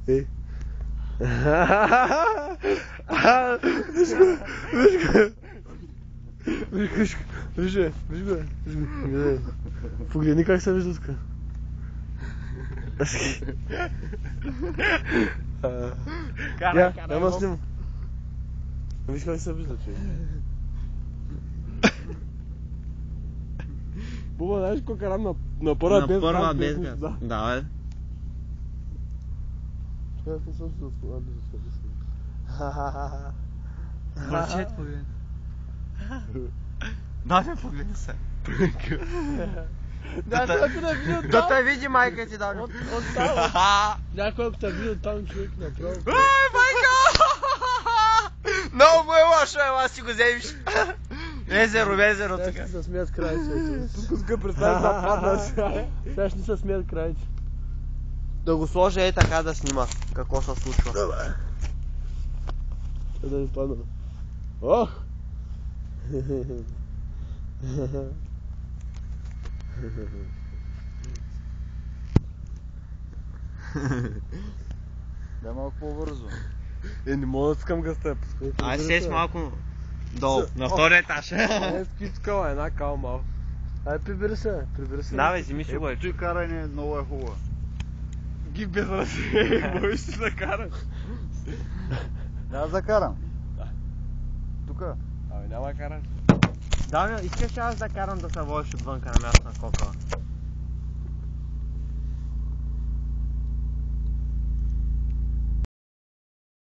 Ей. Виж го. Виж го. Погледни как се вижда тук. Няма снимам. Виж как се вижда, човек. Буба, знаеш кой карам на първа без газ? На първа без газ. Да, бе. Аз не съм се разпознал да се разпознал. Братчет, погледни. Да, ме погледни се. Да те види майка ти, да. Някой ако те види оттам, човек направо. Майка! Много му е лошо, ела си го вземеш. Езеро тук. Сега ще се смеят крайче. Тук представиш да падна. Сега ще се смеят крайче. Да го сложа е така да снима какво се случва. Добре. Да ми падна. Ох! Да, малко по-бързо. Не мога да скам гъста. Ай, сеш малко долу, на втория етаж. Не скицкала, една кал малко. Ай, прибери се. Да, бе, вземи си го. Той каране много е хубаво. Ги без ръце, можеш си да караш. Аз да карам. Тука. Абе, няма караш. Да, искаш аз да карам да се водиш отвънка на място на кока.